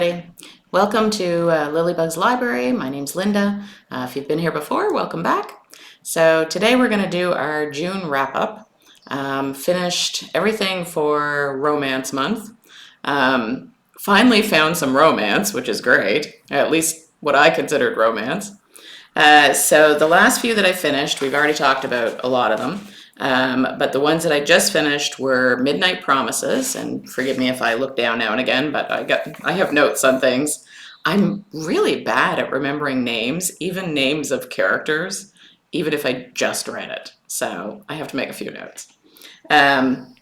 everybody. Welcome to Lilybug's Library. My name's Linda. If you've been here before, welcome back. So today we're going to do our June wrap-up. Finished everything for Romance Month. Finally found some romance, which is great, at least what I considered romance. So the last few that I finished, we've already talked about a lot of them. But the ones that I just finished were Midnight Promises, and forgive me if I look down now and again, but I have notes on things. I'm really bad at remembering names, even names of characters, even if I just read it. So I have to make a few notes. Um,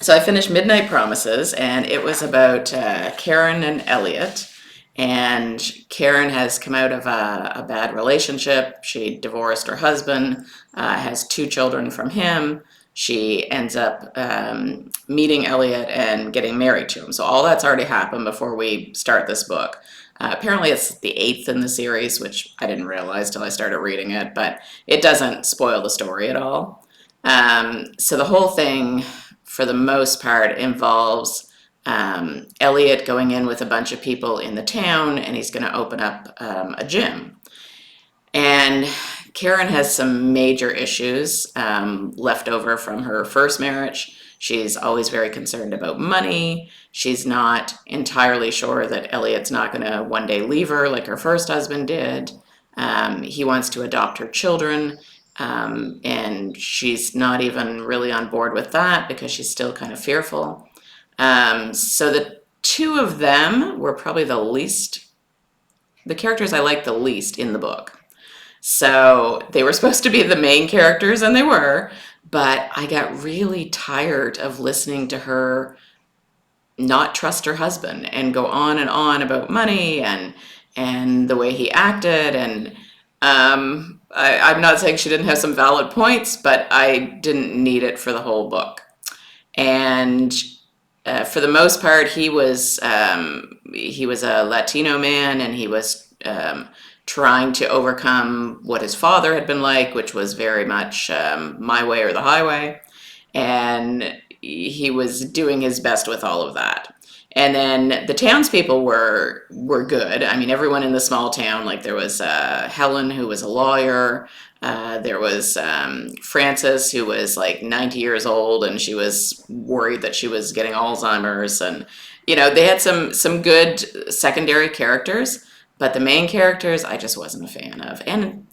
so I finished Midnight Promises, and it was about Karen and Elliot. And Karen has come out of a bad relationship. She divorced her husband, has two children from him. She ends up meeting Elliot and getting married to him. So all that's already happened before we start this book. Apparently it's the eighth in the series, which I didn't realize till I started reading it, but it doesn't spoil the story at all. So the whole thing, for the most part, involves Elliot going in with a bunch of people in the town, and he's going to open up a gym. And Karen has some major issues left over from her first marriage. She's always very concerned about money. She's not entirely sure that Elliot's not going to one day leave her like her first husband did. He wants to adopt her children, and she's not even really on board with that because she's still kind of fearful. So the two of them were probably the characters I liked the least in the book. So they were supposed to be the main characters, and they were, but I got really tired of listening to her not trust her husband and go on and on about money and the way he acted. And I'm not saying she didn't have some valid points, but I didn't need it for the whole book. And for the most part, he was a Latino man, and he was trying to overcome what his father had been like, which was very much my way or the highway. And he was doing his best with all of that. And then the townspeople were good. I mean, everyone in the small town, like there was Helen, who was a lawyer. There was Frances, who was like 90 years old, and she was worried that she was getting Alzheimer's. And, they had some good secondary characters, but the main characters I just wasn't a fan of. And,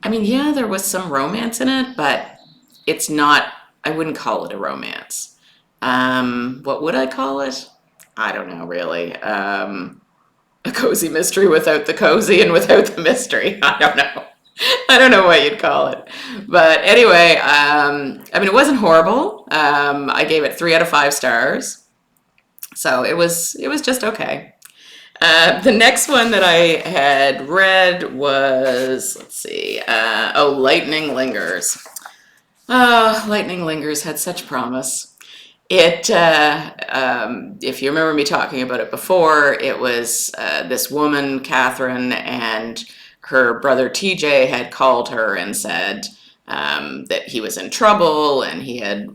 I mean, yeah, there was some romance in it, but it's not, I wouldn't call it a romance. What would I call it? I don't know, really. A cozy mystery without the cozy and without the mystery. I don't know. I don't know what you'd call it. But anyway, I mean, it wasn't horrible. I gave it 3 out of 5 stars. So it was just okay. The next one that I had read was, let's see, Lightning Lingers. Oh, Lightning Lingers had such promise. It, if you remember me talking about it before, it was this woman, Catherine, and her brother TJ had called her and said that he was in trouble, and he had,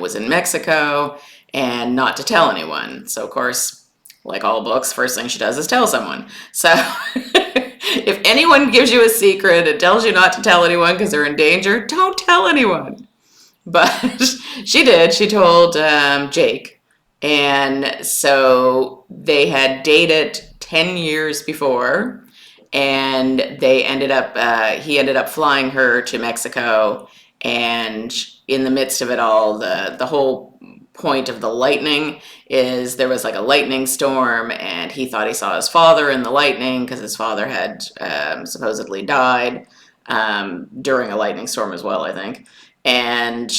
was in Mexico, and not to tell anyone. So, of course, like all books, first thing she does is tell someone. So if anyone gives you a secret and tells you not to tell anyone because they're in danger, don't tell anyone. But she did. She told Jake. And so they had dated 10 years before, and he ended up flying her to Mexico. And in the midst of it all, the whole point of the lightning is there was like a lightning storm, and he thought he saw his father in the lightning because his father had supposedly died during a lightning storm as well, I think. And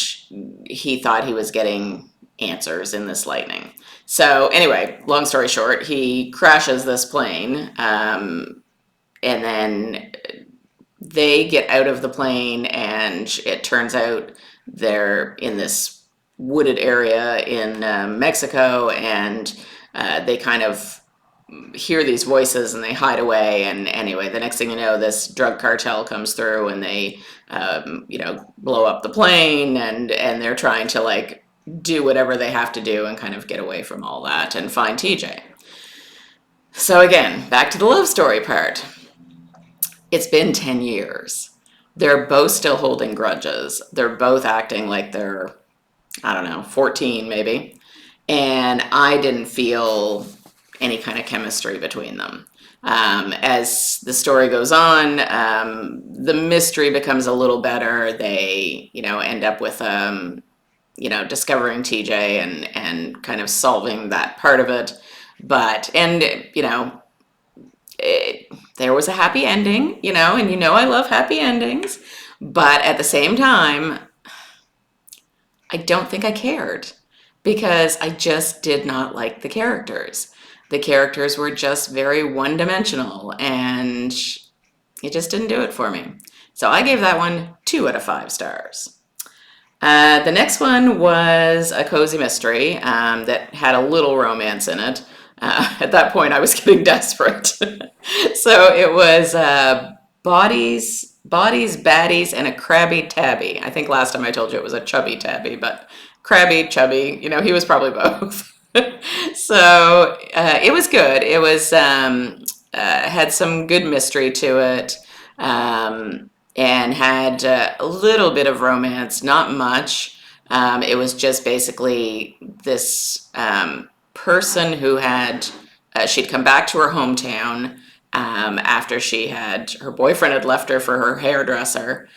he thought he was getting answers in this lightning. So anyway, long story short, he crashes this plane, and then they get out of the plane, and it turns out they're in this wooded area in Mexico, and they kind of hear these voices and they hide away. And anyway, the next thing you know, this drug cartel comes through, and they blow up the plane, and they're trying to like do whatever they have to do and kind of get away from all that and find TJ. So again, back to the love story part. It's been 10 years. They're both still holding grudges. They're both acting like they're, I don't know, 14 maybe. And I didn't feel any kind of chemistry between them. As the story goes on, the mystery becomes a little better. They, end up with, discovering TJ and kind of solving that part of it. But, and, there was a happy ending, and I love happy endings. But at the same time, I don't think I cared because I just did not like the characters. The characters were just very one dimensional and it just didn't do it for me. So I gave that one 2 out of 5 stars. The next one was a cozy mystery that had a little romance in it. At that point, I was getting desperate. So it was Bodies, Baddies, and a Crabby Tabby. I think last time I told you it was a chubby tabby, but crabby, chubby, he was probably both. So it was good. It was had some good mystery to it, and had a little bit of romance, not much. It was just basically this person who had she'd come back to her hometown after her boyfriend had left her for her hairdresser.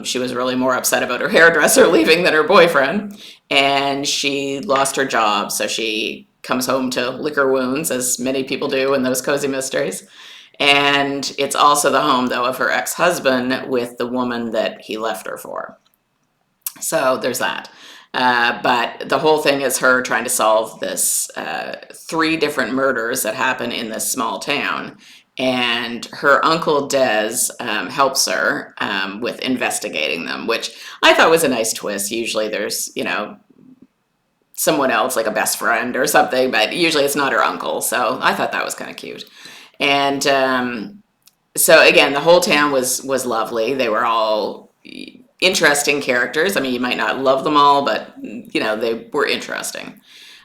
She was really more upset about her hairdresser leaving than her boyfriend, and she lost her job, so she comes home to lick her wounds, as many people do in those cozy mysteries. And it's also the home, though, of her ex-husband with the woman that he left her for. So there's that. But the whole thing is her trying to solve this 3 different murders that happen in this small town. And her uncle Des helps her with investigating them, which I thought was a nice twist. Usually there's, someone else, like a best friend or something, but usually it's not her uncle. So I thought that was kind of cute. And so again, the whole town was lovely. They were all interesting characters. I mean, you might not love them all, but they were interesting.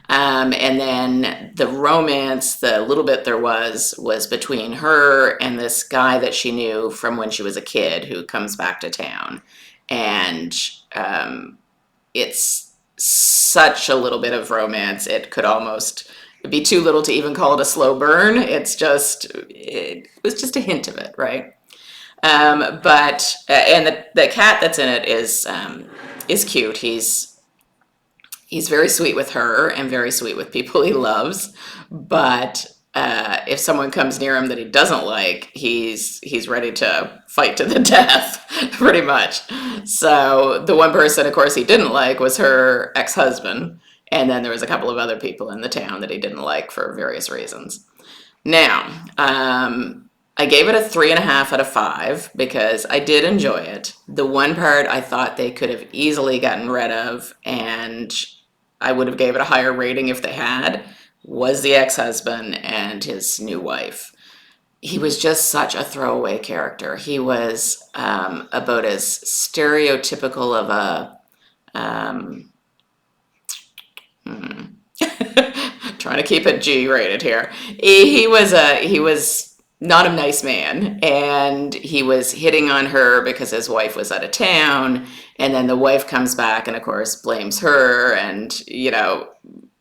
And then the romance, the little bit there was between her and this guy that she knew from when she was a kid who comes back to town. And it's such a little bit of romance. It could almost be too little to even call it a slow burn. It was just a hint of it, right? But and the cat that's in it is cute. He's very sweet with her and very sweet with people he loves. But if someone comes near him that he doesn't like, he's ready to fight to the death, pretty much. So the one person, of course, he didn't like was her ex-husband. And then there was a couple of other people in the town that he didn't like for various reasons. Now, I gave it a 3.5 out of 5 because I did enjoy it. The one part I thought they could have easily gotten rid of, and I would have gave it a higher rating if they had, was the ex-husband and his new wife. He was just such a throwaway character. He was about as stereotypical of a trying to keep it G-rated here. He was not a nice man, and he was hitting on her because his wife was out of town, and then the wife comes back and of course blames her, and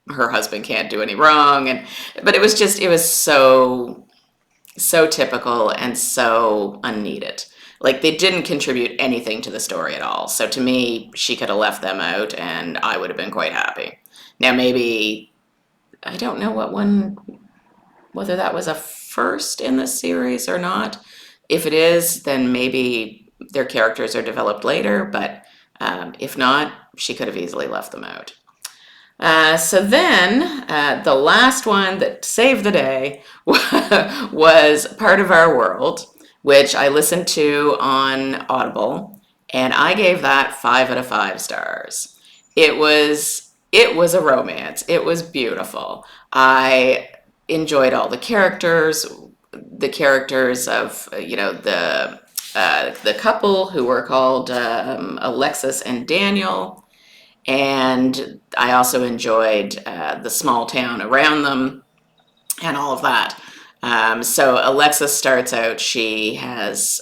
her husband can't do any wrong, but it was so typical and so unneeded. Like, they didn't contribute anything to the story at all. So to me, she could have left them out and I would have been quite happy. Now maybe, I don't know whether that was a first in the series or not. If it is, then maybe their characters are developed later, but if not, she could have easily left them out. So then, the last one that saved the day was Part of Our World, which I listened to on Audible, and I gave that 5 out of 5 stars. It was a romance. It was beautiful. I enjoyed all the characters of the couple who were called Alexis and Daniel, and I also enjoyed the small town around them and all of that. So Alexis starts out, she has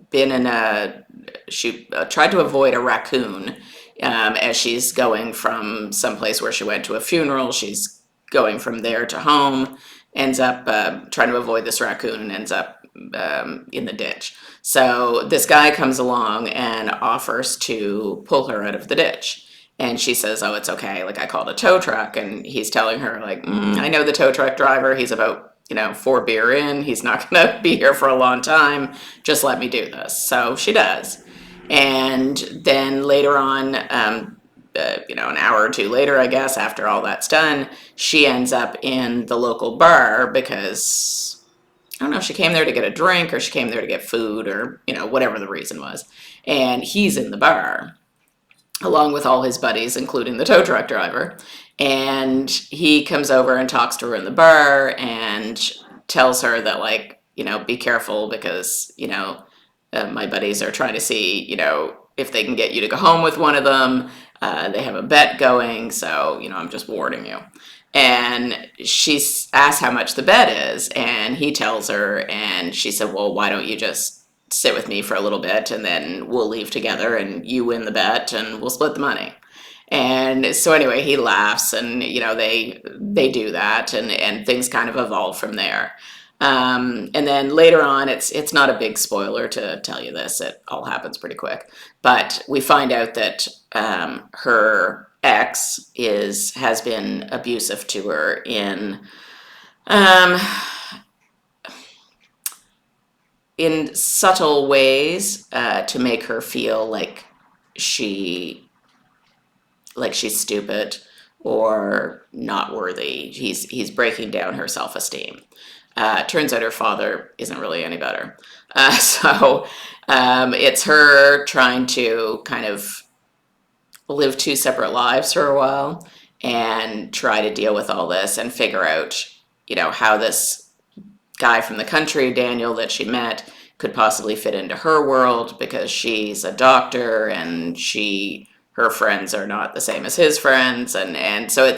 been in she tried to avoid a raccoon as she's going from someplace where she went to a funeral. She's going from there to home, ends up trying to avoid this raccoon and ends up in the ditch. So this guy comes along and offers to pull her out of the ditch. And she says, oh, it's okay. Like, I called a tow truck. And he's telling her, like, I know the tow truck driver. He's about, 4 beer in. He's not going to be here for a long time. Just let me do this. So she does. And then later on, an hour or two later, I guess, after all that's done, she ends up in the local bar because I don't know if she came there to get a drink or she came there to get food or, whatever the reason was. And he's in the bar along with all his buddies, including the tow truck driver. And he comes over and talks to her in the bar and tells her that, like, be careful because, my buddies are trying to see, if they can get you to go home with one of them. They have a bet going, so, I'm just warning you. And she asks how much the bet is, and he tells her, and she said, well, why don't you just sit with me for a little bit, and then we'll leave together, and you win the bet, and we'll split the money. And so anyway, he laughs, and they do that, and things kind of evolve from there. And then later on, it's not a big spoiler to tell you this. It all happens pretty quick, but we find out that her ex has been abusive to her in subtle ways to make her feel like she's stupid or not worthy. He's breaking down her self-esteem. Turns out her father isn't really any better. So it's her trying to kind of live 2 separate lives for a while and try to deal with all this and figure out, how this guy from the country, Daniel, that she met, could possibly fit into her world because she's a doctor and her friends are not the same as his friends, and so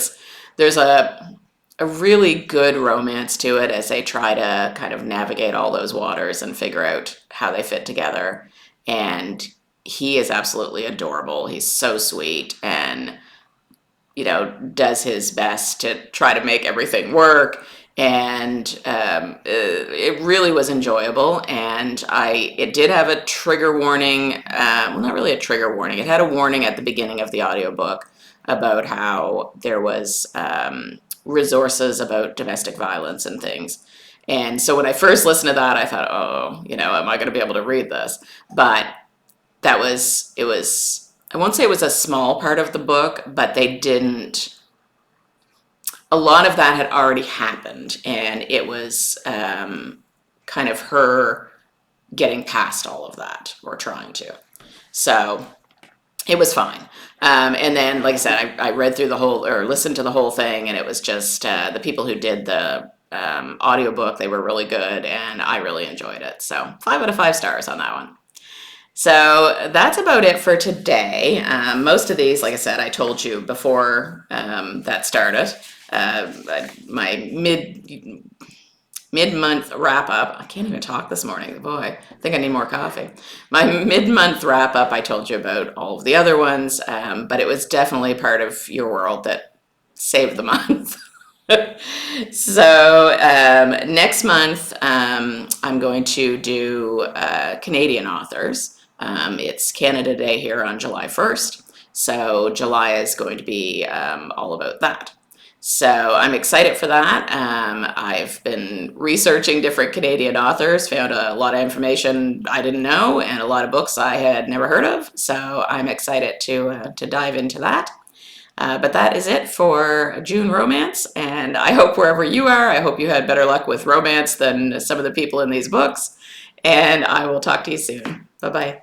there's a really good romance to it as they try to kind of navigate all those waters and figure out how they fit together. And he is absolutely adorable. He's so sweet and does his best to try to make everything work. And it really was enjoyable, and it did have a trigger warning. Well, not really a trigger warning. It had a warning at the beginning of the audiobook about how there was resources about domestic violence and things. And so when I first listened to that, I thought, oh, am I going to be able to read this? But it was, I won't say it was a small part of the book, but a lot of that had already happened, and it was kind of her getting past all of that, or trying to. So it was fine. And then, like I said, I read through listened to the whole thing, and it was just the people who did the audiobook, they were really good, and I really enjoyed it. So 5 out of 5 stars on that one. So that's about it for today. Most of these, like I said, I told you before that started. My mid-month wrap-up. I can't even talk this morning. Boy, I think I need more coffee. My mid-month wrap-up, I told you about all of the other ones, but it was definitely part of your world that saved the month. So next month, I'm going to do Canadian authors. It's Canada Day here on July 1st, so July is going to be all about that. So I'm excited for that. I've been researching different Canadian authors, found a lot of information I didn't know, and a lot of books I had never heard of. So I'm excited to dive into that. But that is it for June Romance, and I hope wherever you are, I hope you had better luck with romance than some of the people in these books, and I will talk to you soon. Bye-bye.